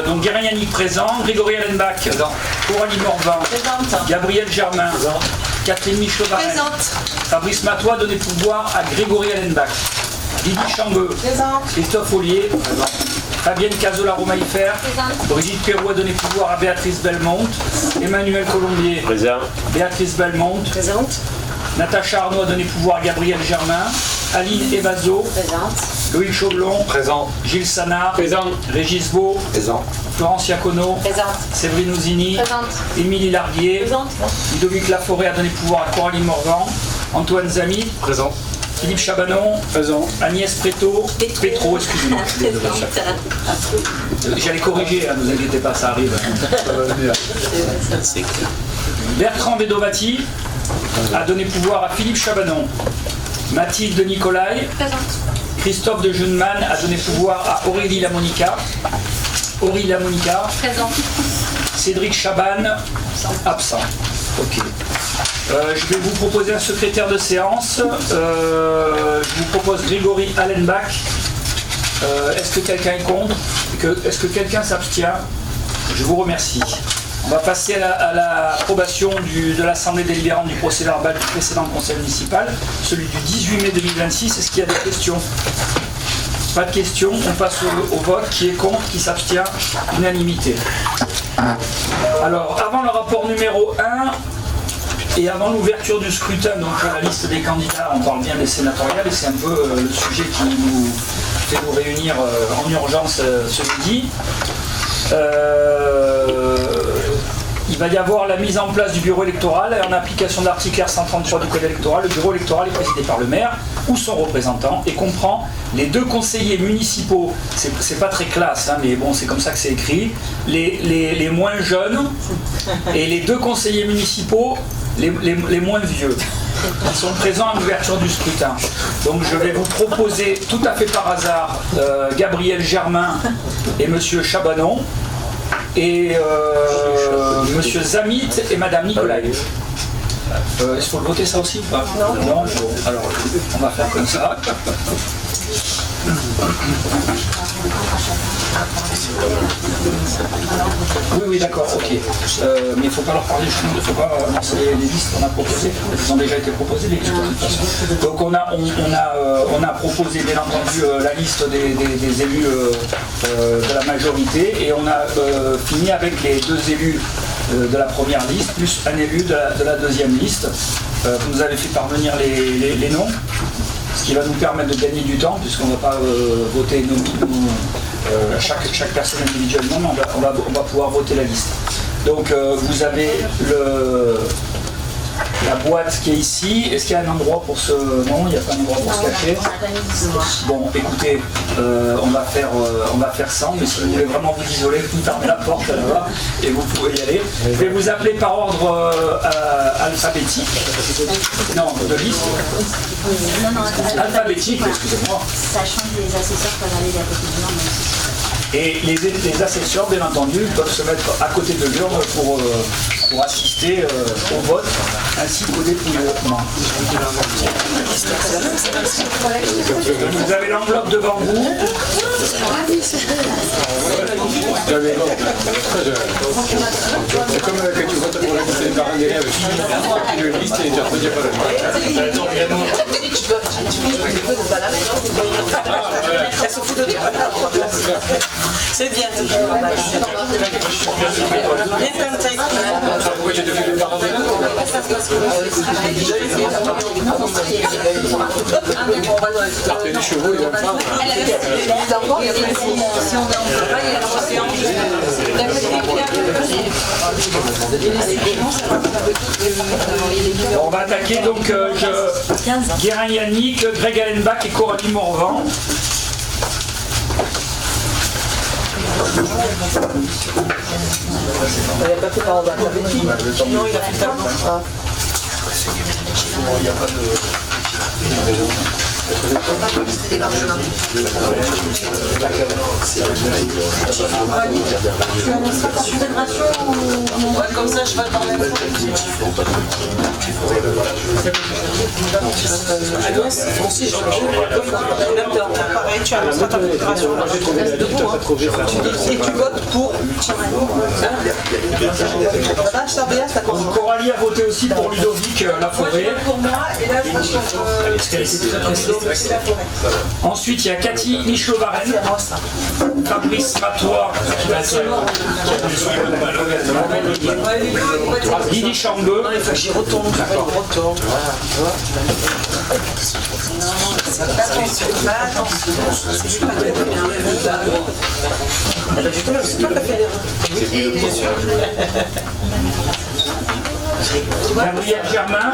Donc Guérin Yannick présent, Grégory Allenbach, Coralie Morvan, Gabriel Germain, Catherine Michaud-Varenne, Fabrice Matois, donner pouvoir à Grégory Allenbach, Lydie Chambeux, Christophe Ollier, Fabienne Cazola-Romaïfer, Brigitte Perroux a donné pouvoir à Béatrice Belmont, Emmanuel Colombier, Béatrice Belmont, Natacha Arnaud a donné pouvoir à Gabriel Germain, Aline Evazo, Loïc Chaudelon, présent. Gilles Sanard, Présent. Régis Beau, Présent. Florence Iacono, Séverine Ouzini, Émilie Larguier, Ludovic Laforêt a donné pouvoir à Coralie Morvan, Antoine Zami, Présent. Philippe Chabanon, Présent. Agnès Préto, excusez-moi. J'allais corriger, ne vous inquiétez pas, ça arrive. Bertrand Vedovati a donné pouvoir à Philippe Chabanon, Mathilde Nicolai, Christophe de Jeunemann a donné pouvoir à Aurélie Lamonica, Cédric Chaban, absent. Ok. Je vais vous proposer un secrétaire de séance. Je vous propose Grégory Allenbach. Est-ce que quelqu'un est contre? Est-ce que quelqu'un s'abstient? Je vous remercie. On va passer à l'approbation de l'Assemblée délibérante du procès verbal du précédent conseil municipal, celui du 18 mai 2026. Est-ce qu'il y a des questions? Pas de questions. On passe au vote. Qui est contre? Qui s'abstient? Unanimité. Alors, avant le rapport numéro 1, et avant l'ouverture du scrutin, donc la liste des candidats, on parle bien des sénatoriales, et c'est un peu le sujet qui nous fait nous réunir en urgence ce midi. Il va y avoir la mise en place du bureau électoral et en application de l'article R133 du code électoral. Le bureau électoral est présidé par le maire ou son représentant et comprend les 2 conseillers municipaux. C'est pas très classe, hein, mais bon, c'est comme ça que c'est écrit. Les moins jeunes et les 2 conseillers municipaux les moins vieux. Ils sont présents à l'ouverture du scrutin. Donc je vais vous proposer tout à fait par hasard Gabriel Germain et Monsieur Chabanon et Monsieur Zamit et Madame Nicolai. Est-ce qu'il faut le voter ça aussi ou pas? Non. Alors on va faire comme ça. Oui, d'accord, ok. Mais il ne faut pas leur parler, il ne faut pas lancer les listes qu'on a proposées. Elles ont déjà été proposées, les listes de toute façon. Donc on a proposé bien entendu la liste des élus de la majorité et on a fini avec les 2 élus de la première liste plus un élu de la deuxième liste. Vous nous avez fait parvenir les noms, ce qui va nous permettre de gagner du temps puisqu'on ne va pas voter chaque personne individuellement, mais on va pouvoir voter la liste. Donc vous avez la boîte qui est ici. Est-ce qu'il y a un endroit pour se... Non, il n'y a pas un endroit pour se cacher. Bon, écoutez, on va faire sans, mais si vous voulez vraiment vous isoler, vous fermez la porte là-bas et vous pouvez y aller. Je vais vous appeler par ordre alphabétique. Non, de liste. Alphabétique, excusez-moi. Ça change les assesseurs peuvent aller à côté du nom, même si... Et les assesseurs, bien entendu, peuvent se mettre à côté de l'urne pour assister au vote, ainsi qu'au dépouillement. Vous avez l'enveloppe devant vous. C'est comme quand tu votes pour la liste des parents d'élèves, une liste et tu n'as pas le C'est bien. Pourquoi j'ai devenu les parents d'élèves? T'as des chevaux, ils ont faim. On va attaquer donc Guérin Yannick, Greg Allenbach et Coralie Morvan. Il n'a pas fait par ordre alphabétique. Non, il a fait ça. Il n'y a pas de... Tu annonceras ta fédération ou... Ouais, comme ça, je vais dans la maison. Agnès, aussi, je vais pareil, tu annonceras ta fédération. Et tu votes pour. Coralie a voté aussi pour Ludovic Laforêt. Pour moi, et là, je Ensuite, il y a Cathy Michelot-Varenne, Fabrice Matois, qui va être Lydie Chambeux. il faut que j'y retourne. Gabriel Germain.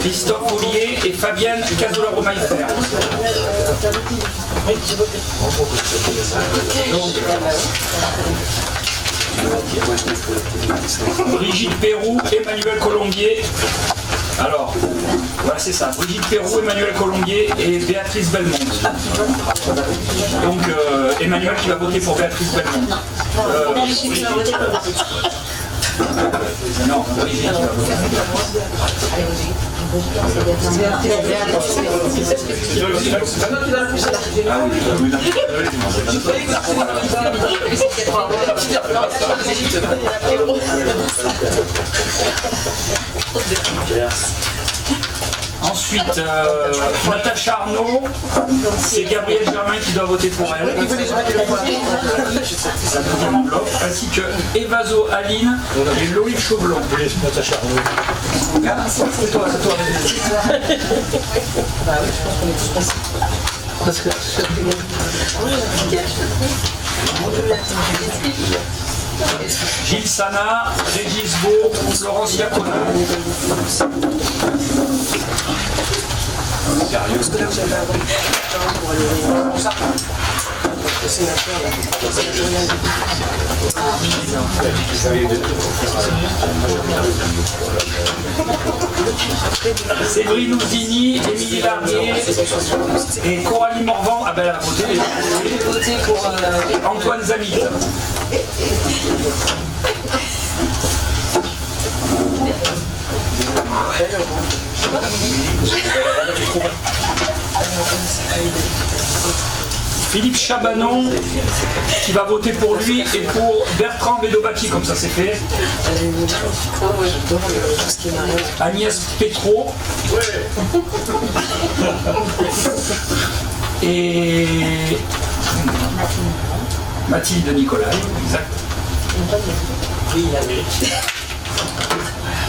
Christophe Ollier et Fabienne Cazola-Romaïfer. Brigitte Pérou, Emmanuel Colombier. Alors, voilà, c'est ça. Brigitte Pérou, Emmanuel Colombier et Béatrice Belmont. Donc, Emmanuel qui va voter pour Béatrice Belmont. Non, Brigitte qui va voter. Ensuite, Natacha Arnaud, c'est Gabriel Germain qui doit voter pour elle. La deuxième enveloppe, ainsi que Evaso Aline et Loïc Chauvelon. Natacha Arnaud. C'est toi, Gilles Sana, Régis Beau, Florence Iacona. Séverine Ouzini, Émilie Larmier et Coralie Morvan. Ah ben elle a voté. Pour Antoine Zamit. Philippe Chabanon qui va voter pour lui et pour Bertrand Bédobaki, comme ça c'est fait. Agnès Pétro et Mathilde Nicolai, exact.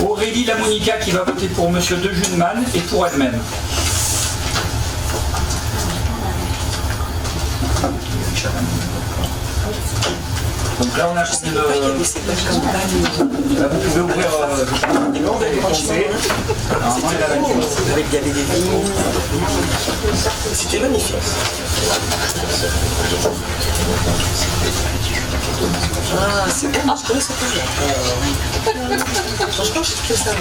Aurélie Lamonica qui va voter pour Monsieur De Juneman et pour elle-même. Donc là on a fini de... Là vous pouvez ouvrir et penser. Normalement il a la même chose. avec des vignes. C'était magnifique. Ah, c'est bon, je connais cette chose-là. Franchement, j'ai fait ça.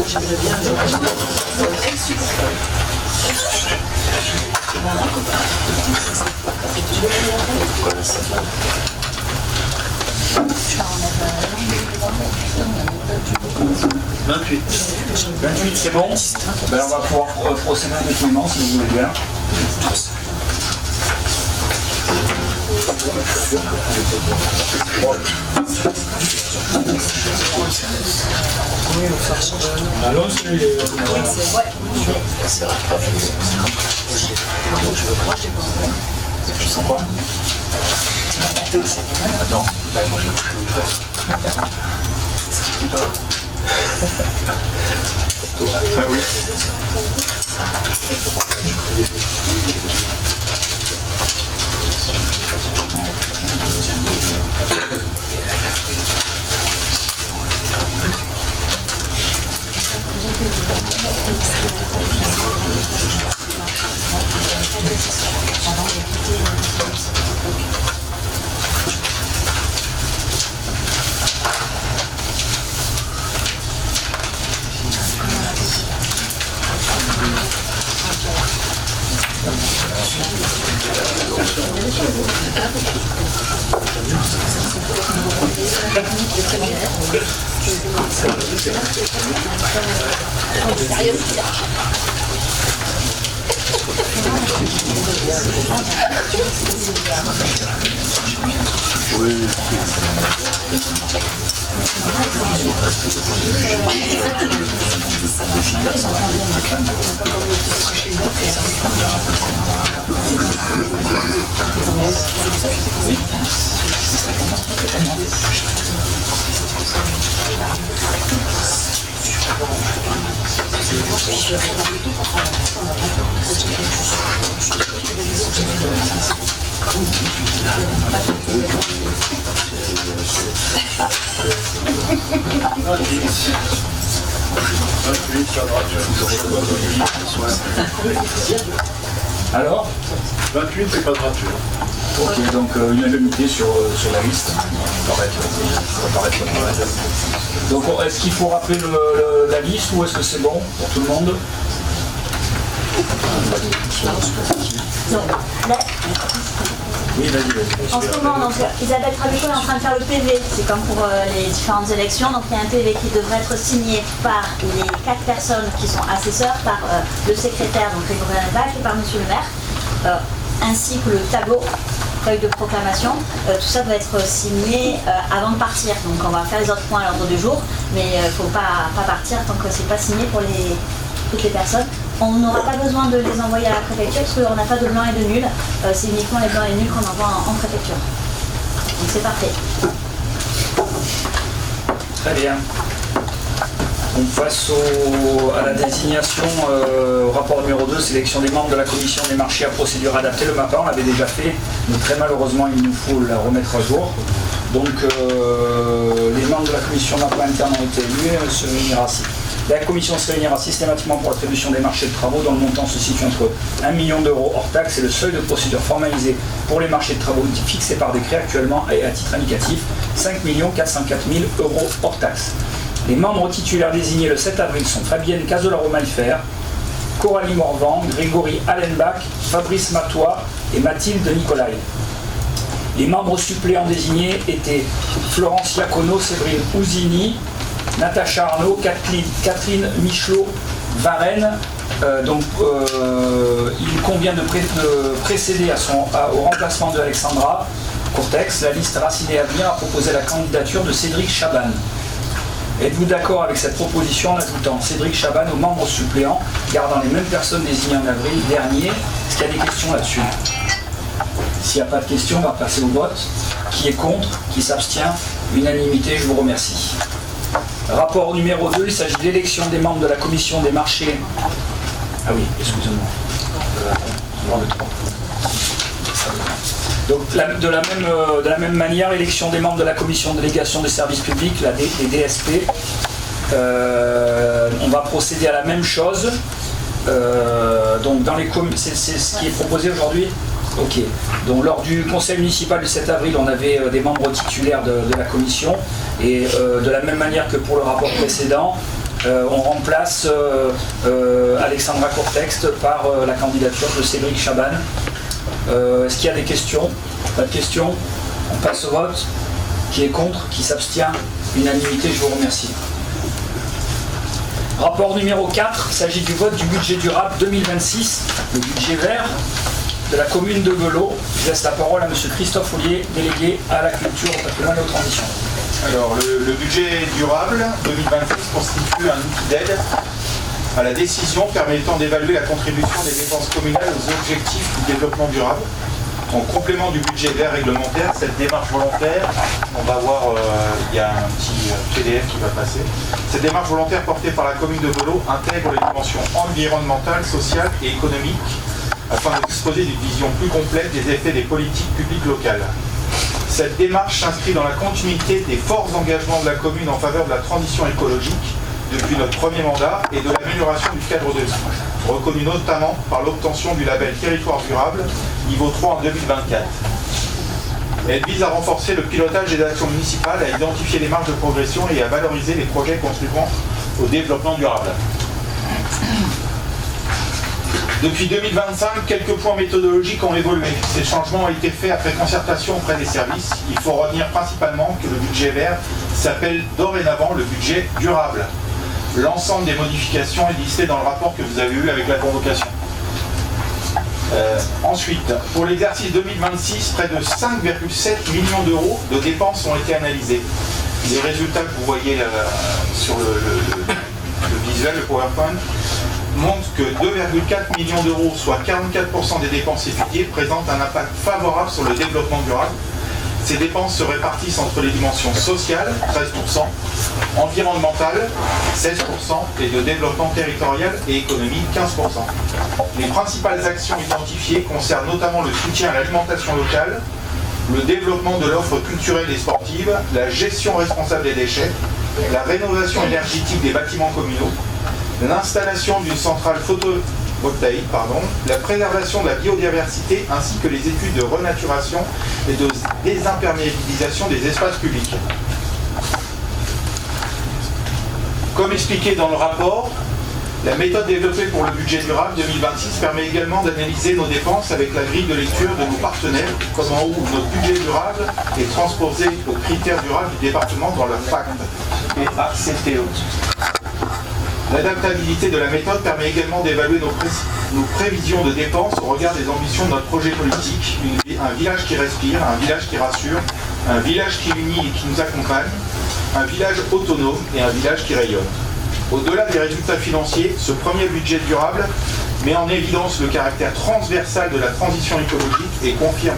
J'aimerais bien. « 28, c'est bon. Ben, on va pouvoir procéder à un dépouillement si vous voulez bien. Allons, je sens quoi? Attends. Ah oui. Alors 28, c'est pas gratuit. ok, donc unanimité sur la liste. Ça paraît correct. Donc est-ce qu'il faut rappeler la liste ou est-ce que c'est bon pour tout le monde? Non. Là, Oui, vas-y. en ce moment, donc, Isabelle Trabuco est en train de faire le PV, c'est comme pour les différentes élections. Donc il y a un PV qui devrait être signé par les 4 personnes qui sont assesseurs, par le secrétaire, donc Grégory Annebach, et par monsieur le maire, ainsi que le tableau, feuille de proclamation. Tout ça doit être signé avant de partir. Donc on va faire les autres points à l'ordre du jour, mais il ne faut pas partir tant que c'est pas signé pour toutes les personnes. On n'aura pas besoin de les envoyer à la préfecture parce qu'on n'a pas de blanc et de nul. C'est uniquement les blancs et nuls qu'on envoie en préfecture. Donc c'est parfait. Très bien. On passe à la désignation, au rapport numéro 2, sélection des membres de la commission des marchés à procédure adaptée. Le matin, on l'avait déjà fait, mais très malheureusement, il nous faut la remettre à jour. Donc, les membres de la commission d'emploi interne ont été élus et se réunira. La commission se réunira systématiquement pour l'attribution des marchés de travaux dont le montant se situe entre 1 million d'euros hors taxe et le seuil de procédure formalisé pour les marchés de travaux fixé par décret actuellement et à titre indicatif 5 404 000 euros hors taxe. Les membres titulaires désignés le 7 avril sont Fabienne Casolaro-Malfer, Coralie Morvan, Grégory Allenbach, Fabrice Matois et Mathilde Nicolai. Les membres suppléants désignés étaient Florence Iacono, Séverine Ouzini, Natacha Arnaud, Catherine Michelot-Varenne. Il convient de précéder au remplacement de Alexandra Cortex. La liste Raciné Avenir a proposé la candidature de Cédric Chaban. Êtes-vous d'accord avec cette proposition en ajoutant Cédric Chaban aux membres suppléants, gardant les mêmes personnes désignées en avril dernier? Est-ce qu'il y a des questions là-dessus? S'il n'y a pas de questions, on va passer au vote. Qui est contre? Qui s'abstient? Unanimité, je vous remercie. Rapport numéro 2, il s'agit de l'élection des membres de la commission des marchés. Ah oui, excusez-moi. Donc de la même manière, l'élection des membres de la commission de délégation des services publics, les DSP. On va procéder à la même chose. Donc c'est ce qui est proposé aujourd'hui. Ok. Donc lors du conseil municipal du 7 avril, on avait des membres titulaires de la commission. Et de la même manière que pour le rapport précédent, on remplace Alexandra Cortex par la candidature de Cédric Chaban. Est-ce qu'il y a des questions? Pas de questions? On passe au vote. Qui est contre? Qui s'abstient? Unanimité, je vous remercie. Rapport numéro 4, il s'agit du vote du budget durable 2026, le budget vert de la commune de Belot. Je laisse la parole à M. Christophe Ollier, délégué à la culture, au patrimoine et aux transitions. Alors, le budget durable 2026 constitue un outil d'aide à la décision permettant d'évaluer la contribution des dépenses communales aux objectifs du développement durable. En complément du budget vert réglementaire, cette démarche volontaire, on va voir, il y a un petit PDF qui va passer. Cette démarche volontaire portée par la commune de Belot intègre les dimensions environnementales, sociales et économiques afin de disposer d'une vision plus complète des effets des politiques publiques locales. Cette démarche s'inscrit dans la continuité des forts engagements de la commune en faveur de la transition écologique depuis notre premier mandat et de l'amélioration du cadre de vie, reconnu notamment par l'obtention du label Territoire durable, niveau 3 en 2024. Elle vise à renforcer le pilotage des actions municipales, à identifier les marges de progression et à valoriser les projets contribuant au développement durable. Depuis 2025, quelques points méthodologiques ont évolué. Ces changements ont été faits après concertation auprès des services. Il faut retenir principalement que le budget vert s'appelle dorénavant le budget durable. L'ensemble des modifications est listé dans le rapport que vous avez eu avec la convocation. Ensuite, pour l'exercice 2026, près de 5,7 millions d'euros de dépenses ont été analysées. Les résultats que vous voyez sur le visuel, le PowerPoint, montrent que 2,4 millions d'euros, soit 44% des dépenses étudiées, présentent un impact favorable sur le développement durable. Ces dépenses se répartissent entre les dimensions sociales, 13%, environnementales, 16%, et de développement territorial et économique, 15%. Les principales actions identifiées concernent notamment le soutien à l'alimentation locale, le développement de l'offre culturelle et sportive, la gestion responsable des déchets, la rénovation énergétique des bâtiments communaux, l'installation d'une centrale photovoltaïque, la préservation de la biodiversité ainsi que les études de renaturation et de désimperméabilisation des espaces publics. Comme expliqué dans le rapport, la méthode développée pour le budget durable 2026 permet également d'analyser nos dépenses avec la grille de lecture de nos partenaires, comme en haut où notre budget durable est transposé aux critères durables du département dans leur pacte et ACTE. L'adaptabilité de la méthode permet également d'évaluer nos prévisions de dépenses au regard des ambitions de notre projet politique, un village qui respire, un village qui rassure, un village qui unit et qui nous accompagne, un village autonome et un village qui rayonne. Au-delà des résultats financiers, ce premier budget durable met en évidence le caractère transversal de la transition écologique et confirme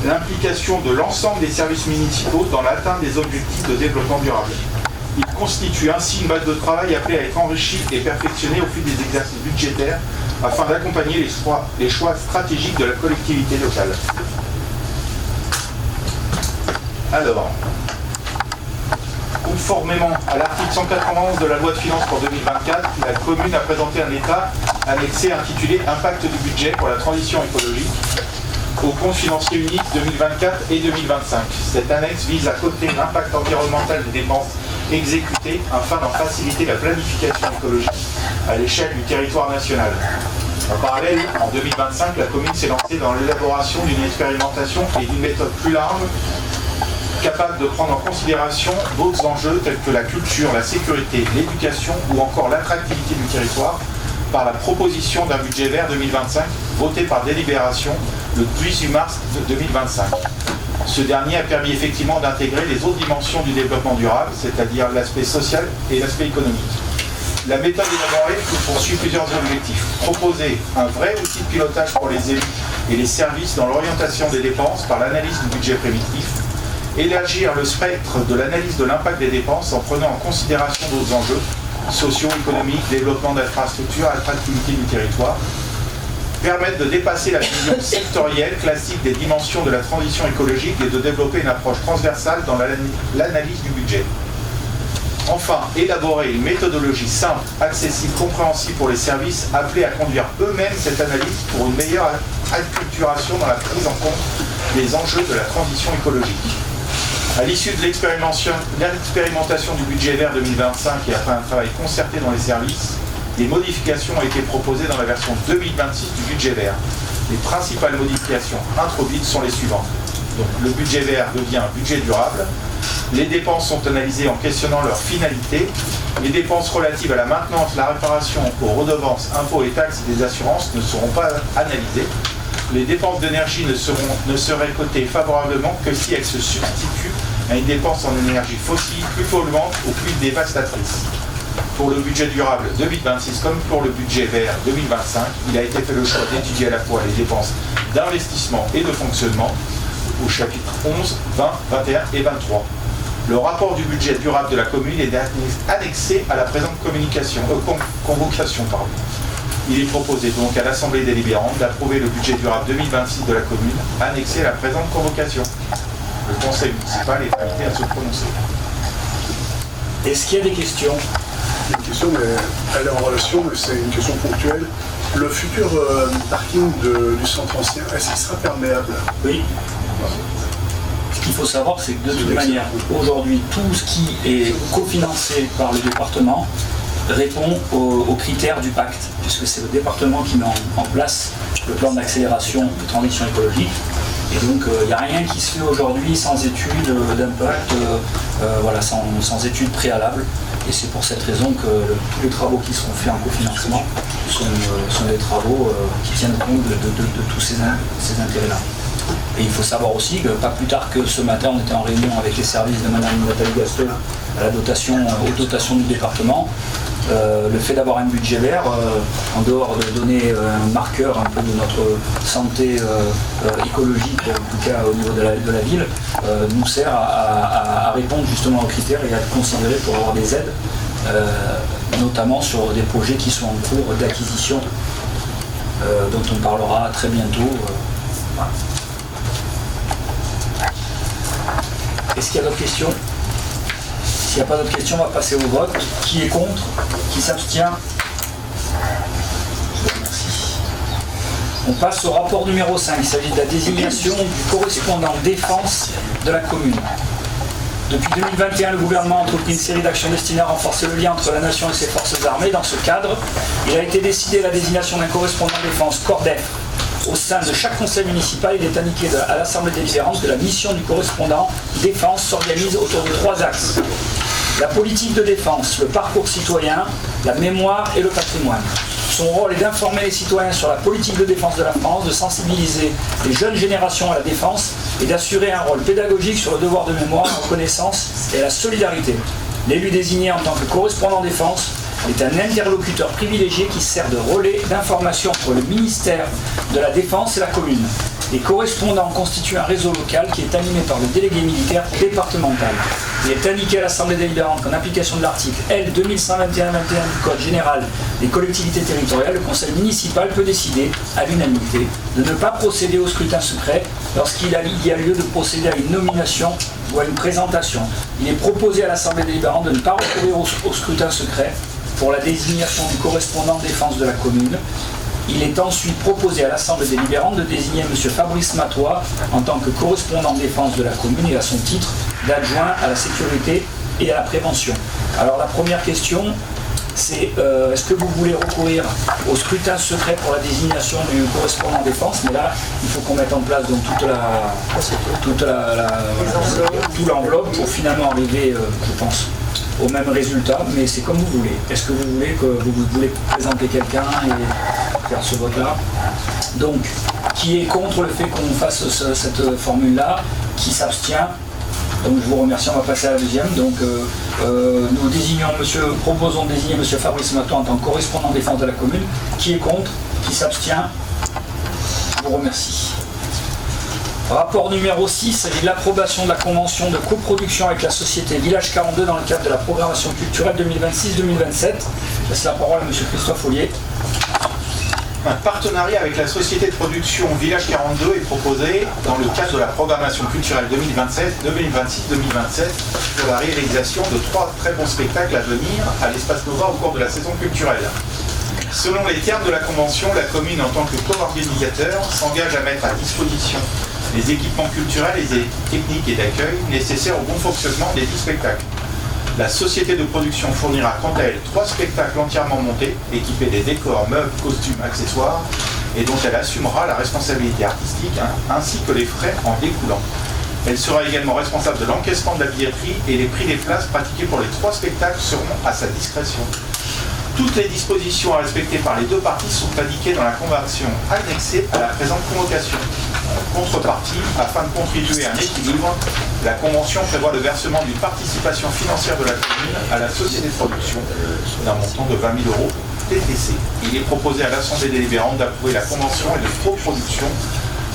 l'implication de l'ensemble des services municipaux dans l'atteinte des objectifs de développement durable. Il constitue ainsi une base de travail appelée à être enrichie et perfectionnée au fil des exercices budgétaires afin d'accompagner les choix stratégiques de la collectivité locale. Alors, conformément à l'article 191 de la loi de finances pour 2024, la commune a présenté un état annexé intitulé « Impact du budget pour la transition écologique » au compte financier unique 2024 et 2025. Cette annexe vise à coter l'impact environnemental des dépenses exécutées afin d'en faciliter la planification écologique à l'échelle du territoire national. En parallèle, en 2025, la commune s'est lancée dans l'élaboration d'une expérimentation et d'une méthode plus large capable de prendre en considération d'autres enjeux tels que la culture, la sécurité, l'éducation ou encore l'attractivité du territoire par la proposition d'un budget vert 2025 voté par délibération le 18 mars 2025. Ce dernier a permis effectivement d'intégrer les autres dimensions du développement durable, c'est-à-dire l'aspect social et l'aspect économique. La méthode élaborée poursuit plusieurs objectifs. Proposer un vrai outil de pilotage pour les élus et les services dans l'orientation des dépenses par l'analyse du budget prédictif. Élargir le spectre de l'analyse de l'impact des dépenses en prenant en considération d'autres enjeux sociaux, économiques, développement d'infrastructures, attractivité du territoire. Permettre de dépasser la vision sectorielle classique des dimensions de la transition écologique et de développer une approche transversale dans l'analyse du budget. Enfin, élaborer une méthodologie simple, accessible, compréhensible pour les services appelés à conduire eux-mêmes cette analyse pour une meilleure acculturation dans la prise en compte des enjeux de la transition écologique. À l'issue de l'expérimentation du budget vert 2025 et après un travail concerté dans les services, des modifications ont été proposées dans la version 2026 du budget vert. Les principales modifications introduites sont les suivantes. Donc, le budget vert devient un budget durable. Les dépenses sont analysées en questionnant leur finalité. Les dépenses relatives à la maintenance, la réparation, aux redevances, impôts et taxes et des assurances ne seront pas analysées. Les dépenses d'énergie ne seraient cotées favorablement que si elles se substituent à une dépense en énergie fossile plus polluante ou plus dévastatrice. Pour le budget durable 2026 comme pour le budget vert 2025, il a été fait le choix d'étudier à la fois les dépenses d'investissement et de fonctionnement au chapitre 11, 20, 21 et 23. Le rapport du budget durable de la commune est annexé à la présente convocation. Il est proposé donc à l'Assemblée délibérante d'approuver le budget durable 2026 de la commune, annexé à la présente convocation. Le conseil municipal est invité à se prononcer. Est-ce qu'il y a des questions? Une question, mais elle est en relation, mais c'est une question ponctuelle. Le futur parking du centre ancien, est-ce qu'il sera perméable? Oui. Ce qu'il faut savoir, c'est que de toute manière, aujourd'hui, tout ce qui est cofinancé par le département répond aux critères du pacte, puisque c'est le département qui met en place le plan d'accélération de transition écologique. Et donc il n'y a rien qui se fait aujourd'hui sans étude d'impact, voilà, sans étude préalable. Et c'est pour cette raison que tous les travaux qui seront faits en cofinancement sont des travaux qui tiennent compte de tous ces intérêts-là. Et il faut savoir aussi que pas plus tard que ce matin, on était en réunion avec les services de Madame Nathalie Gaston à la dotation, aux dotations du département. Le fait d'avoir un budget vert, en dehors de donner un marqueur un peu de notre santé écologique, en tout cas au niveau de la ville, nous sert à répondre justement aux critères et à être considéré pour avoir des aides, notamment sur des projets qui sont en cours d'acquisition, dont on parlera très bientôt. Voilà. Est-ce qu'il y a d'autres questions? S'il n'y a pas d'autres questions, on va passer au vote. Qui est contre? Qui s'abstient? Je vous remercie. On passe au rapport numéro 5. Il s'agit de la désignation du correspondant défense de la commune. Depuis 2021, le gouvernement a entrepris une série d'actions destinées à renforcer le lien entre la nation et ses forces armées. Dans ce cadre, il a été décidé la désignation d'un correspondant défense Cordef. Au sein de chaque conseil municipal, il est indiqué à l'Assemblée délibérante que la mission du correspondant défense s'organise autour de 3 axes. La politique de défense, le parcours citoyen, la mémoire et le patrimoine. Son rôle est d'informer les citoyens sur la politique de défense de la France, de sensibiliser les jeunes générations à la défense et d'assurer un rôle pédagogique sur le devoir de mémoire, la reconnaissance et la solidarité. L'élu désigné en tant que correspondant défense est un interlocuteur privilégié qui sert de relais d'information entre le ministère de la Défense et la commune. Les correspondants constituent un réseau local qui est animé par le délégué militaire départemental. Il est indiqué à l'Assemblée délibérante qu'en application de l'article L 2121-21 du Code général des collectivités territoriales, le conseil municipal peut décider, à l'unanimité, de ne pas procéder au scrutin secret lorsqu'il y a lieu de procéder à une nomination ou à une présentation. Il est proposé à l'Assemblée délibérante de ne pas recourir au scrutin secret pour la désignation du correspondant défense de la commune. Il est ensuite proposé à l'Assemblée délibérante de désigner M. Fabrice Matois en tant que correspondant défense de la commune et à son titre d'adjoint à la sécurité et à la prévention. Alors la première question, c'est est-ce que vous voulez recourir au scrutin secret pour la désignation du correspondant défense? Mais là, il faut qu'on mette en place donc toute l'enveloppe pour finalement arriver, je pense, au même résultat, mais c'est comme vous voulez. Est-ce que vous voulez présenter quelqu'un et faire ce vote-là? Donc, qui est contre le fait qu'on fasse cette formule-là? Qui s'abstient? Donc je vous remercie, on va passer à la deuxième. Donc nous proposons de désigner M. Fabrice Matois en tant que correspondant défense de la commune. Qui est contre? Qui s'abstient? Je vous remercie. Rapport numéro 6, il s'agit de l'approbation de la convention de coproduction avec la société Village 42 dans le cadre de la programmation culturelle 2026-2027. Je laisse la parole à M. Christophe Ollier. Un partenariat avec la société de production Village 42 est proposé dans le cadre de la programmation culturelle 2026-2027 pour la réalisation de 3 très bons spectacles à venir à l'Espace Nova au cours de la saison culturelle. Selon les termes de la convention, la commune en tant que co-organisateur s'engage à mettre à disposition les équipements culturels et techniques et d'accueil nécessaires au bon fonctionnement des 10 spectacles. La société de production fournira quant à elle 3 spectacles entièrement montés, équipés des décors, meubles, costumes, accessoires, et dont elle assumera la responsabilité artistique ainsi que les frais en découlant. Elle sera également responsable de l'encaissement de la billetterie et les prix des places pratiqués pour les 3 spectacles seront à sa discrétion. Toutes les dispositions à respecter par les 2 parties sont indiquées dans la convention annexée à la présente convocation. En contrepartie, afin de contribuer à un équilibre, la convention prévoit le versement d'une participation financière de la commune à la société de production d'un montant de 20 000 € TTC. Il est proposé à l'Assemblée délibérante d'approuver la convention et de coproduction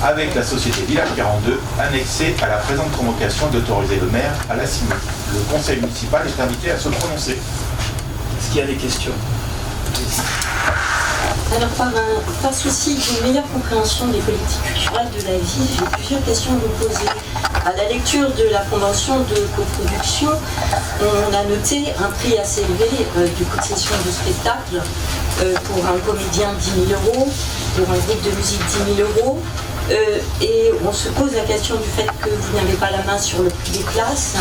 avec la société Village 42 annexée à la présente convocation et d'autoriser le maire à la signer. Le conseil municipal est invité à se prononcer. Est-ce qu'il y a des questions? Alors, par souci d'une meilleure compréhension des politiques culturelles de la ville, j'ai plusieurs questions à vous poser. À la lecture de la convention de coproduction, on a noté un prix assez élevé de concession de spectacle pour un comédien 10 000 €, pour un groupe de musique 10 000 €. Et on se pose la question du fait que vous n'avez pas la main sur le prix des places,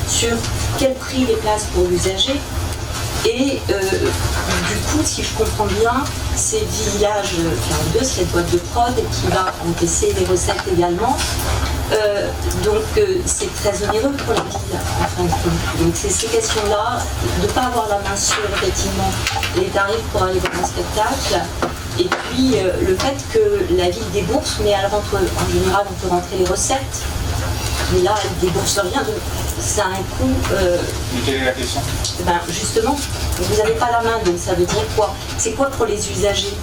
sur quel prix les places pour l'usager. Et du coup, si je comprends bien, ces villages, enfin cette boîte de prod qui va encaisser les recettes également, c'est très onéreux pour la ville en fin de compte. Donc c'est ces questions-là, de ne pas avoir la main sur effectivement les tarifs pour aller voir un spectacle. Et puis le fait que la ville débourse, mais elle rentre, en général on peut rentrer les recettes, mais là elle ne débourse rien, donc ça a un coût. Mais quelle est la question? Justement, vous n'avez pas la main, donc ça veut dire quoi? C'est quoi pour les usagers?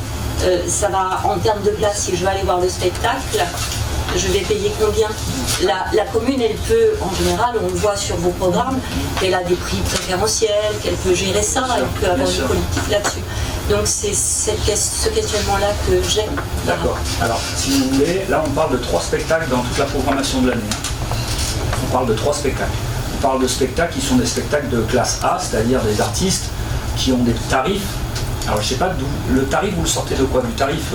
Ça va en termes de place, si je veux aller voir le spectacle, je vais payer combien? La commune, elle peut, en général, on le voit sur vos programmes, qu'elle a des prix préférentiels, qu'elle peut gérer ça, elle peut avoir une politique là-dessus. Donc c'est ce questionnement-là que j'ai. D'accord. Alors, si vous voulez, là on parle de 3 spectacles dans toute la programmation de l'année. On parle de 3 spectacles. On parle de spectacles qui sont des spectacles de classe A, c'est-à-dire des artistes qui ont des tarifs. Alors je sais pas d'où le tarif, vous le sortez de quoi? Du tarif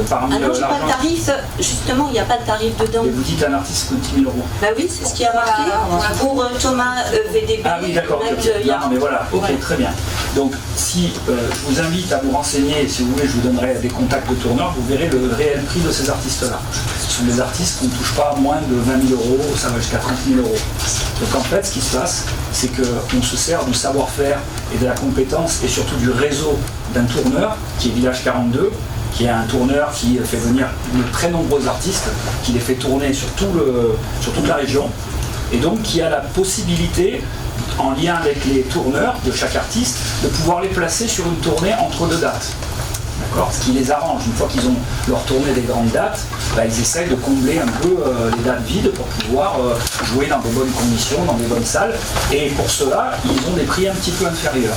parmi non, j'ai l'argent? pas de tarif, justement il n'y a pas de tarif dedans. Et vous dites un artiste coûte 10 000 euros. Bah oui, c'est ce qui a marqué. Pour Thomas VDB. Ah oui, d'accord. Non, mais voilà, ok, très bien. Donc si je vous invite à vous renseigner, si vous voulez, je vous donnerai des contacts de tourneurs, vous verrez le réel prix de ces artistes-là. Ce sont des artistes qu'on ne touche pas à moins de 20 000 euros, ça va jusqu'à 30 000 euros. Donc en fait, ce qui se passe, c'est qu'on se sert du savoir-faire et de la compétence et surtout du réseau d'un tourneur qui est Village 42, qui est un tourneur qui fait venir de très nombreux artistes, qui les fait tourner sur toute la région, et donc qui a la possibilité, en lien avec les tourneurs de chaque artiste, de pouvoir les placer sur une tournée entre 2 dates. D'accord ? Ce qui les arrange. Une fois qu'ils ont leur tournée des grandes dates, ils essayent de combler un peu les dates vides pour pouvoir jouer dans des bonnes conditions, dans des bonnes salles. Et pour cela, ils ont des prix un petit peu inférieurs,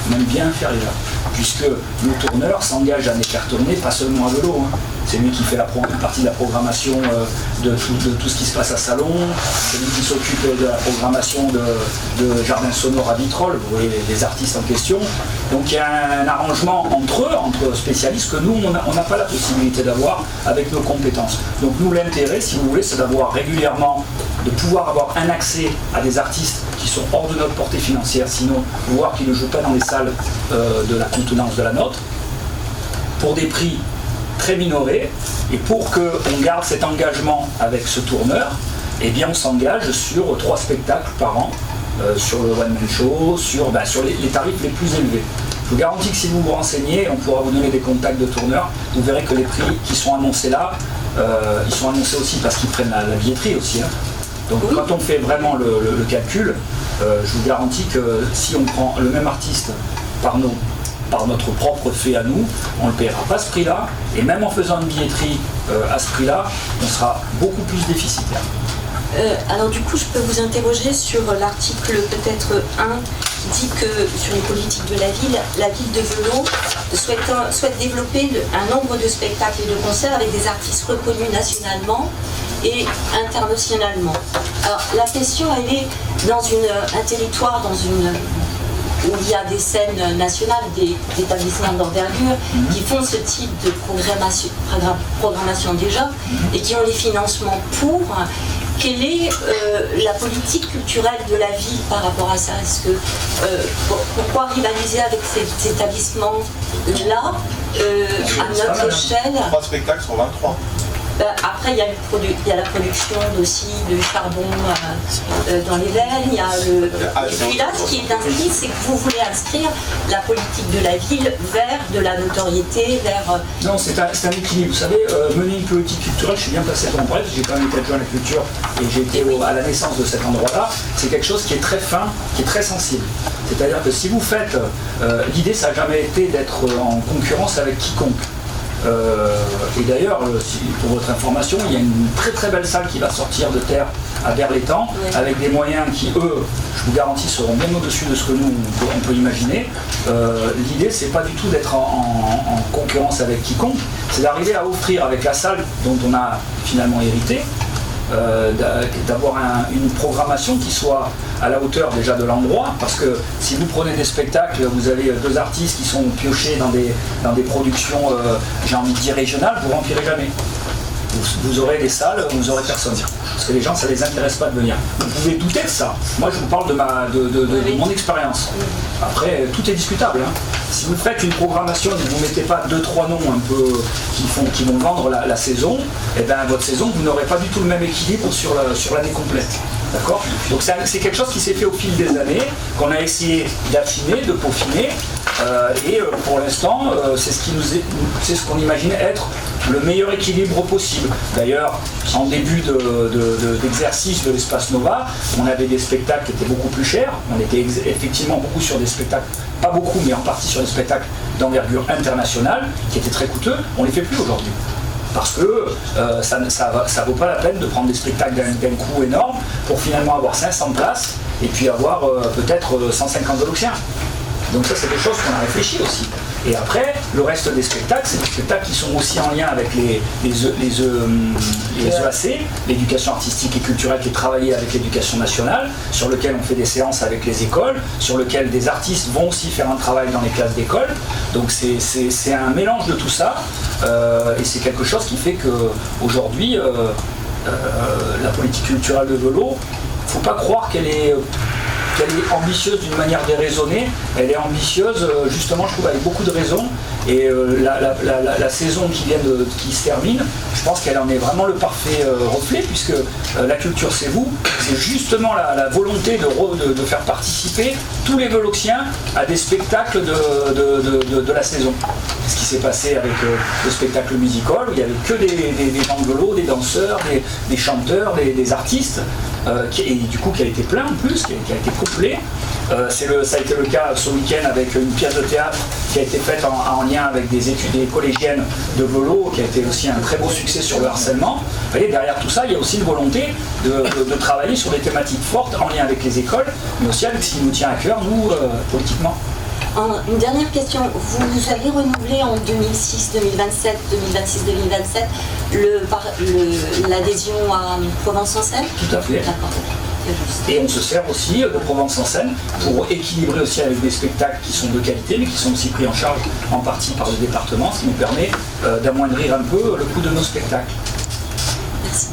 même bien inférieurs, puisque le tourneur s'engage à les faire tourner, pas seulement à vélo. C'est lui qui fait une partie de la programmation de tout ce qui se passe à Salon, c'est lui qui s'occupe de la programmation de Jardin Sonore à Vitrolles, vous voyez les artistes en question. Donc il y a un arrangement entre eux, entre spécialistes, que nous, on n'a pas la possibilité d'avoir avec nos compétences. Donc nous, l'intérêt, si vous voulez, c'est d'avoir régulièrement, de pouvoir avoir un accès à des artistes qui sont hors de notre portée financière, sinon, voire qui ne jouent pas dans les salles de la contenance de la nôtre, pour des prix très minorés, et pour qu'on garde cet engagement avec ce tourneur, eh bien on s'engage sur 3 spectacles par an, sur le one-man show, sur les tarifs les plus élevés. Je vous garantis que si vous vous renseignez, on pourra vous donner des contacts de tourneurs, vous verrez que les prix qui sont annoncés là, ils sont annoncés aussi parce qu'ils prennent la billetterie aussi. Donc oui. Quand on fait vraiment le calcul, je vous garantis que si on prend le même artiste par notre propre fait à nous, on ne le paiera pas ce prix-là, et même en faisant une billetterie à ce prix-là, on sera beaucoup plus déficitaire. Alors du coup, je peux vous interroger sur l'article peut-être 1 qui dit que sur les politiques de la ville de Velot souhaite développer un nombre de spectacles et de concerts avec des artistes reconnus nationalement et internationalement. Alors la question, elle est dans un territoire, où il y a des scènes nationales, des établissements d'envergure qui font ce type de programmation déjà et qui ont les financements pour. Quelle est la politique culturelle de la ville par rapport à ça? Est-ce que pourquoi rivaliser avec ces établissements-là à notre échelle? 3 spectacles sur 23. Après, il y a la production aussi de charbon dans les veines. Et puis là, ce qui est inscrit, c'est que vous voulez inscrire la politique de la ville vers de la notoriété, vers... Non, c'est un équilibre. Vous savez, mener une politique culturelle, je suis bien placé pour en parler, j'ai quand même été adjoint à la culture et j'ai été à la naissance de cet endroit-là. C'est quelque chose qui est très fin, qui est très sensible. C'est-à-dire que si vous faites... l'idée, ça n'a jamais été d'être en concurrence avec quiconque. Et d'ailleurs, pour votre information, il y a une très très belle salle qui va sortir de terre à Berlétan, avec des moyens qui, eux, je vous garantis, seront bien au-dessus de ce que nous, on peut imaginer. L'idée, c'est pas du tout d'être en concurrence avec quiconque, c'est d'arriver à offrir avec la salle dont on a finalement hérité, d'avoir une programmation qui soit à la hauteur déjà de l'endroit, parce que si vous prenez des spectacles, vous avez 2 artistes qui sont piochés dans des productions, j'ai envie de dire régionales, vous ne remplirez jamais. vous aurez des salles, vous aurez personne. Parce que les gens, ça les intéresse pas de venir. Vous pouvez douter de ça. Moi, je vous parle de mon expérience. Après, tout est discutable. Hein. Si vous faites une programmation et que vous ne mettez pas 2-3 noms un peu qui vont vendre la saison, et bien votre saison, vous n'aurez pas du tout le même équilibre sur l'année complète. D'accord ? Donc c'est quelque chose qui s'est fait au fil des années, qu'on a essayé d'affiner, de peaufiner, et pour l'instant, c'est ce qu'on imagine être le meilleur équilibre possible. D'ailleurs, en début d'exercice de l'Espace Nova, on avait des spectacles qui étaient beaucoup plus chers. On était effectivement beaucoup sur des spectacles, pas beaucoup, mais en partie sur des spectacles d'envergure internationale, qui étaient très coûteux. On ne les fait plus aujourd'hui. Parce que ça ne vaut pas la peine de prendre des spectacles d'un coût énorme pour finalement avoir 500 places et puis avoir peut-être 150 Voloxiens. Donc ça, c'est des choses qu'on a réfléchi aussi. Et après, le reste des spectacles, c'est des spectacles qui sont aussi en lien avec les EAC, l'éducation artistique et culturelle, qui est travaillée avec l'éducation nationale, sur lequel on fait des séances avec les écoles, sur lequel des artistes vont aussi faire un travail dans les classes d'école. Donc c'est un mélange de tout ça, et c'est quelque chose qui fait qu'aujourd'hui, la politique culturelle de Velo, il ne faut pas croire qu'elle est ambitieuse d'une manière déraisonnée, elle est ambitieuse justement, je trouve, avec beaucoup de raisons, et la saison qui se termine, je pense qu'elle en est vraiment le parfait reflet, puisque la culture c'est vous, c'est justement la volonté de faire participer tous les Voloxiens à des spectacles de la saison. Ce qui s'est passé avec le spectacle musical, où il n'y avait que des gens de vélo, des danseurs, des chanteurs, des artistes, et du coup qui a été plein en plus, qui a été complet. Ça a été le cas ce week-end avec une pièce de théâtre qui a été faite en lien avec des collégiennes de vélo, qui a été aussi un très beau succès sur le harcèlement. Vous voyez, derrière tout ça, il y a aussi une volonté de travailler sur des thématiques fortes en lien avec les écoles, mais aussi avec ce qui nous tient à cœur, nous, politiquement. Une dernière question. Vous avez renouvelé en 2006, 2027, 2026, 2027 l'adhésion à Provence en scène ? Tout à fait. D'accord. Et on se sert aussi de Provence en scène pour équilibrer aussi avec des spectacles qui sont de qualité, mais qui sont aussi pris en charge en partie par le département, ce qui nous permet d'amoindrir un peu le coût de nos spectacles. Merci.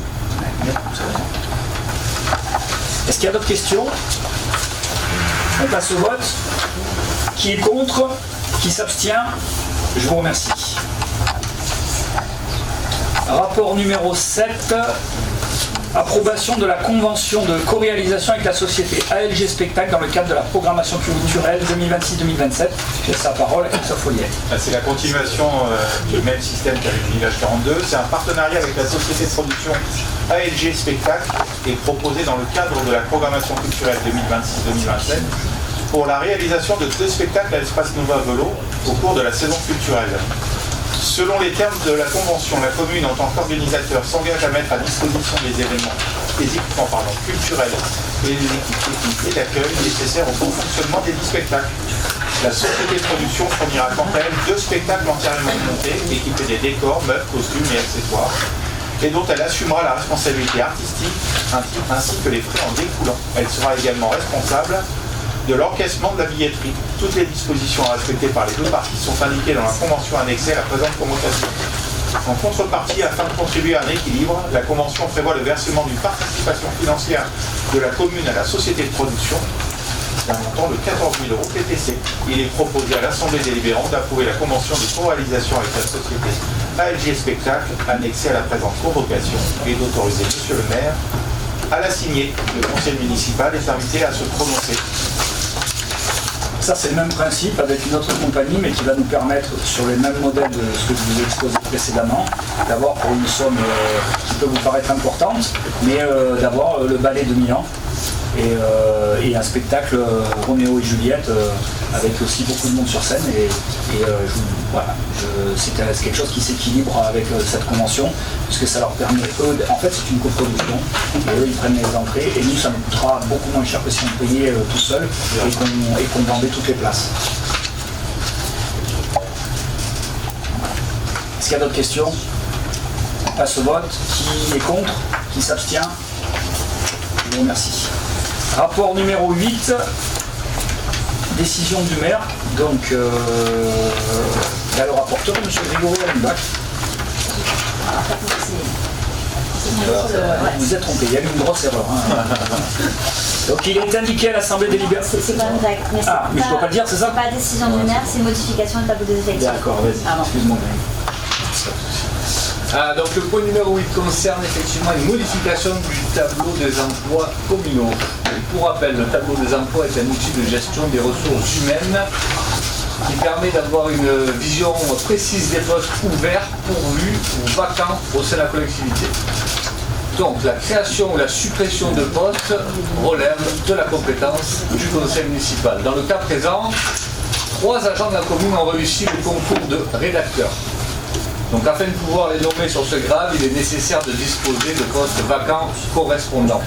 Est-ce qu'il y a d'autres questions ? On passe au vote. Qui est contre ? Qui s'abstient ? Je vous remercie. Rapport numéro 7. Approbation de la convention de co-réalisation avec la société ALG Spectacle dans le cadre de la programmation culturelle 2026-2027. J'ai sa parole à Christophe Ollier. C'est la continuation du même système qu'avec l'Univers 42. C'est un partenariat avec la société de production ALG Spectacle et proposé dans le cadre de la programmation culturelle 2026-2027 pour la réalisation de 2 spectacles à l'Espace Nova Velo au cours de la saison culturelle. Selon les termes de la convention, la commune, en tant qu'organisateur, s'engage à mettre à disposition des équipements culturels et les équipes techniques et d'accueil nécessaires au bon fonctionnement des 10 spectacles. La société de production fournira quant à elle 2 spectacles entièrement montés, équipés des décors, meubles, costumes et accessoires, et dont elle assumera la responsabilité artistique ainsi que les frais en découlant. Elle sera également responsable de l'encaissement de la billetterie. Toutes les dispositions à respecter par les 2 parties sont indiquées dans la convention annexée à la présente convocation. En contrepartie, afin de contribuer à un équilibre, la convention prévoit le versement d'une participation financière de la commune à la société de production d'un montant de 14 000 € PTC. Il est proposé à l'Assemblée délibérante d'approuver la convention de co-réalisation avec la société ALG Spectacle annexée à la présente convocation et d'autoriser Monsieur le maire à la signer. Le conseil municipal est invité à se prononcer. Ça, c'est le même principe avec une autre compagnie, mais qui va nous permettre, sur les mêmes modèles de ce que je vous ai exposé précédemment, d'avoir pour une somme qui peut vous paraître importante, mais d'avoir le ballet de Milan et un spectacle Roméo et Juliette avec aussi beaucoup de monde sur scène. C'est quelque chose qui s'équilibre avec cette convention, puisque ça leur permet, eux, en fait c'est une coproduction, et eux ils prennent les entrées, et nous ça nous coûtera beaucoup moins cher que si on payait tout seul et qu'on vendait toutes les places. Est-ce qu'il y a d'autres questions ? On passe au vote. Qui est contre ? Qui s'abstient ? Je vous remercie. Rapport numéro 8, décision du maire. Donc, il y a le rapporteur, M. Grégory Allenbach. très conseillé. Vous êtes trompé, il y a eu une grosse erreur. Donc il est indiqué à l'Assemblée délibérante. C'est quand même d'accord. Mais, mais je ne peux pas le dire, c'est ça? Pas décision du maire, c'est modification du tableau des effectifs. D'accord, vas-y, excuse-moi. Donc le point numéro 8 concerne effectivement une modification du tableau des emplois communaux. Et pour rappel, le tableau des emplois est un outil de gestion des ressources humaines qui permet d'avoir une vision précise des postes ouverts, pourvus ou vacants au sein de la collectivité. Donc la création ou la suppression de postes relève de la compétence du conseil municipal. Dans le cas présent, 3 agents de la commune ont réussi le concours de rédacteur. Donc afin de pouvoir les nommer sur ce grade, il est nécessaire de disposer de postes vacants correspondants.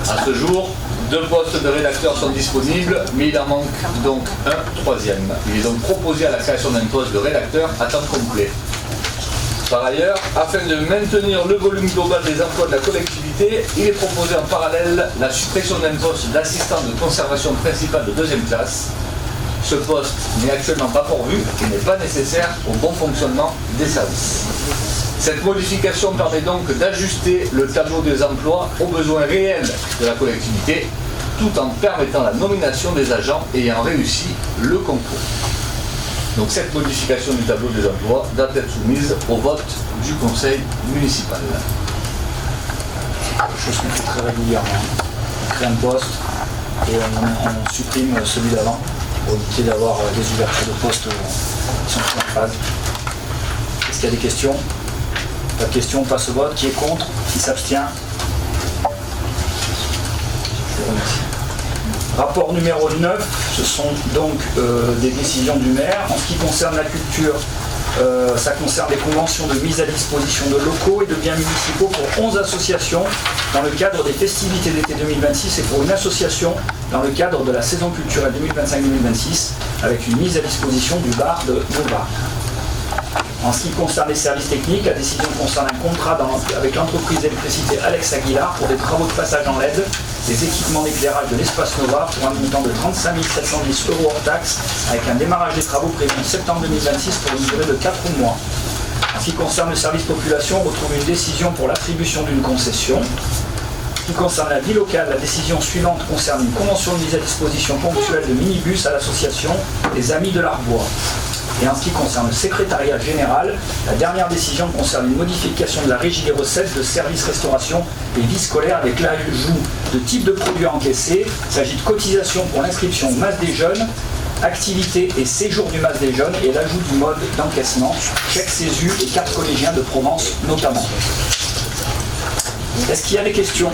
À ce jour, 2 postes de rédacteurs sont disponibles, mais il en manque donc un 3e. Il est donc proposé à la création d'un poste de rédacteur à temps complet. Par ailleurs, afin de maintenir le volume global des emplois de la collectivité, il est proposé en parallèle la suppression d'un poste d'assistant de conservation principale de 2e classe. Ce poste n'est actuellement pas pourvu et n'est pas nécessaire au bon fonctionnement des services. Cette modification permet donc d'ajuster le tableau des emplois aux besoins réels de la collectivité, tout en permettant la nomination des agents ayant réussi le concours. Donc cette modification du tableau des emplois doit être soumise au vote du conseil municipal. C'est quelque chose qu'on fait très régulièrement. On crée un poste et on supprime celui d'avant pour éviter d'avoir des ouvertures de postes qui sont en phase. Est-ce qu'il y a des questions? Pas de questions, on passe au vote. Qui est contre? Qui s'abstient? Je vous remercie. Rapport numéro 9, ce sont donc des décisions du maire. En ce qui concerne la culture, ça concerne des conventions de mise à disposition de locaux et de biens municipaux pour 11 associations dans le cadre des festivités d'été 2026 et pour une association dans le cadre de la saison culturelle 2025-2026 avec une mise à disposition du bar de Nova. En ce qui concerne les services techniques, la décision concerne un contrat avec l'entreprise d'électricité Alex Aguilar pour des travaux de passage en LED, des équipements d'éclairage de l'espace Nova pour un montant de 35 710 € hors taxe, avec un démarrage des travaux prévu en septembre 2026 pour une durée de 4 mois. En ce qui concerne le service population, on retrouve une décision pour l'attribution d'une concession. En ce qui concerne la vie locale, la décision suivante concerne une convention de mise à disposition ponctuelle de minibus à l'association des Amis de l'Arbois. Et en ce qui concerne le secrétariat général, la dernière décision concerne une modification de la régie des recettes de services restauration et vie scolaire avec l'ajout de types de produits encaissés. Il s'agit de cotisation pour l'inscription masse des jeunes, activité et séjour du masse des jeunes et l'ajout du mode d'encaissement, chèque CESU et carte collégiens de Provence notamment. Est-ce qu'il y a des questions?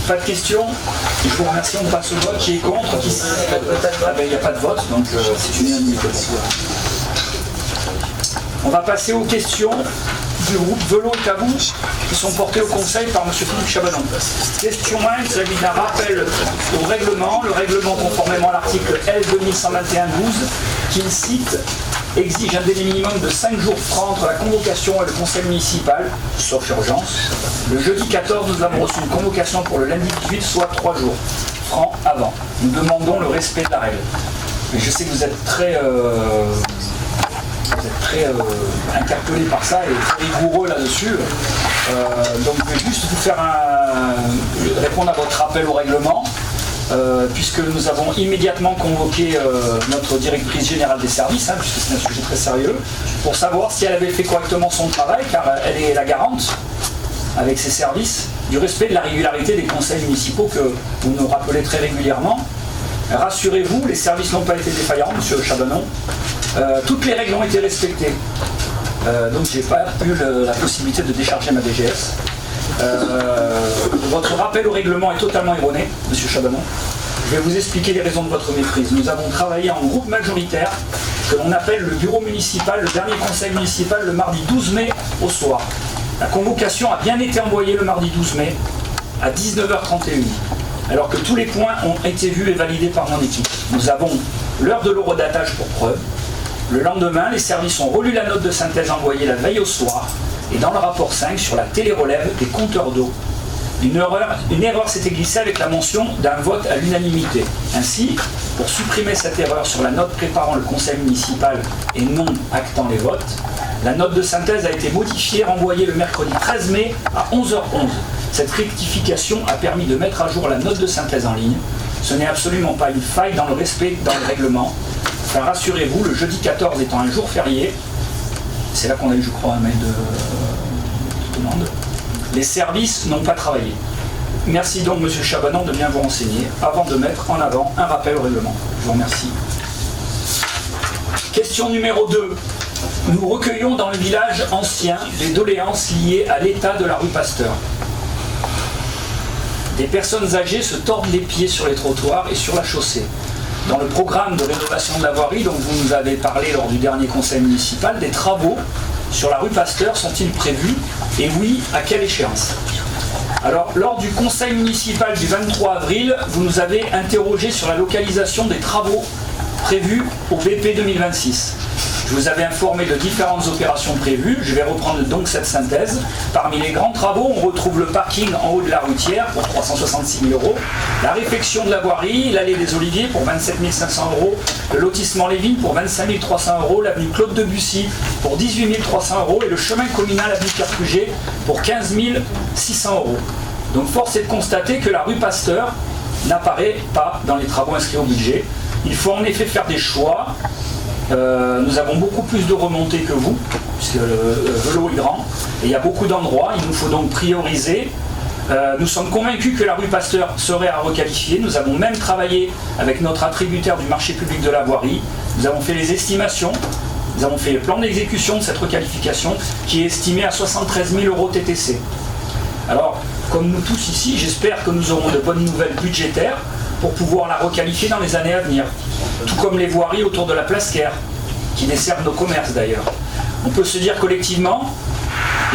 Pas de questions? Je vous remercie, on passe au vote. Qui est contre? Il n'y a pas de vote, donc c'est une unanimité. On va passer aux questions du groupe Vélo et Tabou qui sont portées au Conseil par M. Philippe Chabanon. Question 1, il s'agit d'un rappel au règlement. Le règlement, conformément à l'article L 2121-12, qu'il cite, exige un délai minimum de 5 jours francs entre la convocation et le conseil municipal, sauf urgence. Le jeudi 14, nous avons reçu une convocation pour le lundi 18, soit 3 jours francs avant. Nous demandons le respect de la règle. Et je sais que vous êtes très interpellé par ça et très rigoureux là-dessus. Donc je vais juste vous faire répondre à votre rappel au règlement. Puisque nous avons immédiatement convoqué notre directrice générale des services, puisque c'est un sujet très sérieux, pour savoir si elle avait fait correctement son travail, car elle est la garante, avec ses services, du respect de la régularité des conseils municipaux que vous nous rappelez très régulièrement. Rassurez-vous, les services n'ont pas été défaillants, M. Chabanon. Toutes les règles ont été respectées. Donc je n'ai pas eu la possibilité de décharger ma DGS. Votre rappel au règlement est totalement erroné, M. Chabanon. Je vais vous expliquer les raisons de votre méprise. Nous avons travaillé en groupe majoritaire, que l'on appelle le bureau municipal, le dernier conseil municipal, le mardi 12 mai au soir. La convocation a bien été envoyée le mardi 12 mai à 19h31, alors que tous les points ont été vus et validés par mon équipe. Nous avons l'heure de l'horodatage pour preuve. Le lendemain, les services ont relu la note de synthèse envoyée la veille au soir, et dans le rapport 5 sur la télérelève des compteurs d'eau. Une erreur s'était glissée avec la mention d'un vote à l'unanimité. Ainsi, pour supprimer cette erreur sur la note préparant le conseil municipal et non actant les votes, La note de synthèse a été modifiée, renvoyée le mercredi 13 mai à 11h11. Cette rectification a permis de mettre à jour la note de synthèse en ligne. Ce n'est absolument pas une faille dans le respect dans le règlement. Enfin, rassurez-vous, le jeudi 14 étant un jour férié, c'est là qu'on a eu, je crois, un mail de demande, les services n'ont pas travaillé. Merci donc, M. Chabanon, de bien vous renseigner avant de mettre en avant un rappel au règlement. Je vous remercie. Question numéro 2. Nous recueillons dans le village ancien des doléances liées à l'état de la rue Pasteur. Des personnes âgées se tordent les pieds sur les trottoirs et sur la chaussée. Dans le programme de rénovation de la voirie dont vous nous avez parlé lors du dernier conseil municipal, des travaux sur la rue Pasteur sont-ils prévus? Et oui, à quelle échéance? Alors, lors du conseil municipal du 23 avril, vous nous avez interrogé sur la localisation des travaux prévus au BP 2026. Je vous avais informé de différentes opérations prévues. Je vais reprendre donc cette synthèse. Parmi les grands travaux, on retrouve le parking en haut de la routière pour 366 000 €, la réfection de la voirie, l'allée des Oliviers pour 27 500 €, le lotissement Lévin pour 25 300 €, l'avenue Claude Debussy pour 18 300 € et le chemin communal avenue Carpuget pour 15 600 €. Donc force est de constater que la rue Pasteur n'apparaît pas dans les travaux inscrits au budget. Il faut en effet faire des choix. Nous avons beaucoup plus de remontées que vous, puisque le vélo est grand, et il y a beaucoup d'endroits, il nous faut donc prioriser. Nous sommes convaincus que la rue Pasteur serait à requalifier. Nous avons même travaillé avec notre attributaire du marché public de la voirie. Nous avons fait les estimations, nous avons fait le plan d'exécution de cette requalification qui est estimé à 73 000 € TTC. Alors, comme nous tous ici, j'espère que nous aurons de bonnes nouvelles budgétaires pour pouvoir la requalifier dans les années à venir. Tout comme les voiries autour de la Place Caire, qui desservent nos commerces d'ailleurs. On peut se dire collectivement,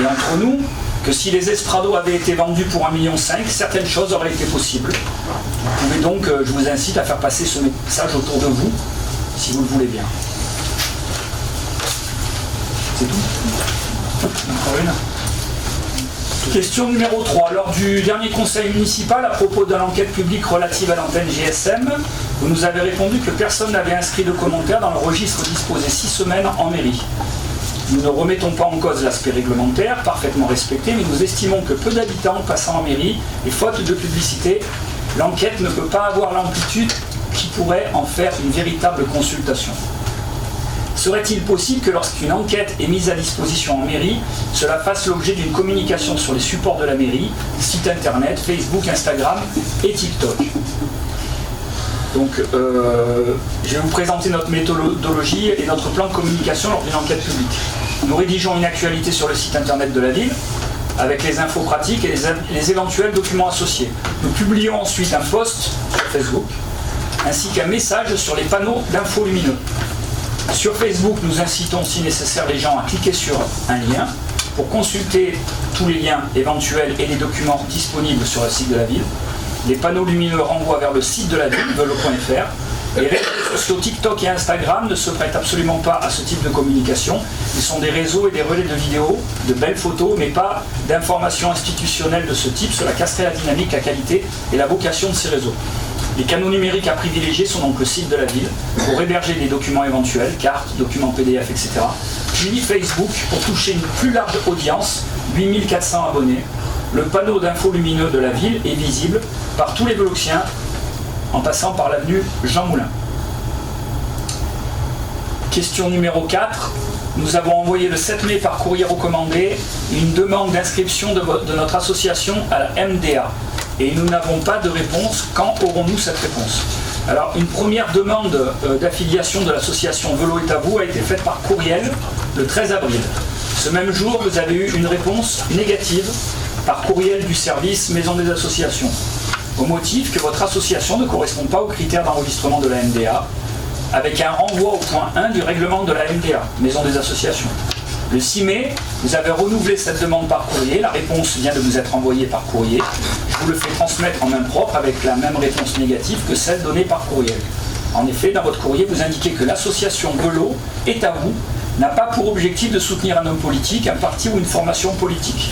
et entre nous, que si les Esprados avaient été vendus pour 1,5 million, certaines choses auraient été possibles. Vous pouvez donc, je vous incite à faire passer ce message autour de vous, si vous le voulez bien. C'est tout. Encore une. Question numéro 3. Lors du dernier conseil municipal, à propos de l'enquête publique relative à l'antenne GSM, vous nous avez répondu que personne n'avait inscrit de commentaire dans le registre disposé 6 semaines en mairie. Nous ne remettons pas en cause l'aspect réglementaire, parfaitement respecté, mais nous estimons que peu d'habitants passant en mairie, et faute de publicité, l'enquête ne peut pas avoir l'amplitude qui pourrait en faire une véritable consultation. Serait-il possible que lorsqu'une enquête est mise à disposition en mairie, cela fasse l'objet d'une communication sur les supports de la mairie, site internet, Facebook, Instagram et TikTok? Donc, je vais vous présenter notre méthodologie et notre plan de communication lors d'une enquête publique. Nous rédigeons une actualité sur le site internet de la ville, avec les infos pratiques et les éventuels documents associés. Nous publions ensuite un post sur Facebook, ainsi qu'un message sur les panneaux d'infos lumineux. Sur Facebook, nous incitons si nécessaire les gens à cliquer sur un lien pour consulter tous les liens éventuels et les documents disponibles sur le site de la ville. Les panneaux lumineux renvoient vers le site de la ville, velo.fr. Les réseaux sociaux TikTok et Instagram ne se prêtent absolument pas à ce type de communication. Ils sont des réseaux et des relais de vidéos, de belles photos, mais pas d'informations institutionnelles de ce type. Cela casserait la dynamique, la qualité et la vocation de ces réseaux. Les canaux numériques à privilégier sont donc le site de la ville pour héberger des documents éventuels, cartes, documents PDF, etc. Puis Facebook pour toucher une plus large audience, 8400 abonnés. Le panneau d'infos lumineux de la ville est visible par tous les Véloxiens en passant par l'avenue Jean Moulin. Question numéro 4. Nous avons envoyé le 7 mai par courrier recommandé une demande d'inscription de notre association à la MDA. Et nous n'avons pas de réponse. Quand aurons-nous cette réponse? Alors, une première demande d'affiliation de l'association Vélo est à vous a été faite par courriel le 13 avril. Ce même jour, vous avez eu une réponse négative par courriel du service Maison des associations, au motif que votre association ne correspond pas aux critères d'enregistrement de la MDA, avec un renvoi au point 1 du règlement de la MDA, Maison des associations. Le 6 mai, vous avez renouvelé cette demande par courrier. La réponse vient de vous être envoyée par courrier. Je vous le fais transmettre en main propre avec la même réponse négative que celle donnée par courriel. En effet, dans votre courrier, vous indiquez que l'association Vélo est à vous n'a pas pour objectif de soutenir un homme politique, un parti ou une formation politique.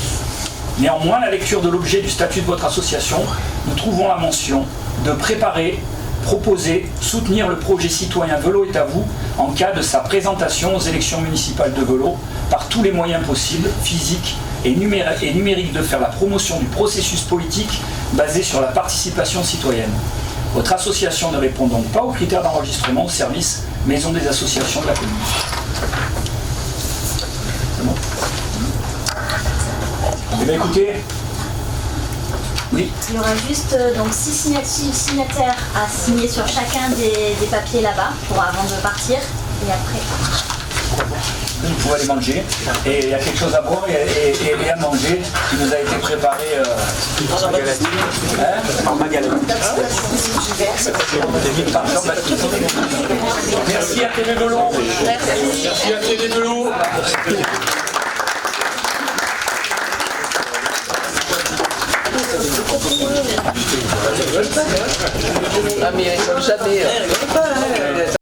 Néanmoins, à la lecture de l'objet du statut de votre association, nous trouvons la mention de préparer proposer, soutenir le projet citoyen Vélo est à vous en cas de sa présentation aux élections municipales de vélo par tous les moyens possibles, physiques et numériques, de faire la promotion du processus politique basé sur la participation citoyenne. Votre association ne répond donc pas aux critères d'enregistrement au service Maison des associations de la commune. C'est bon ? Eh bien écoutez, oui. Il y aura juste donc 6 signataires à signer sur chacun des papiers là-bas avant de partir. Et après. Vous pouvez aller manger. Et il y a quelque chose à boire et à manger qui nous a été préparé par Magalhães. Merci à TV Vélo. Merci à TV Vélo. Ah mais ils sont jamais...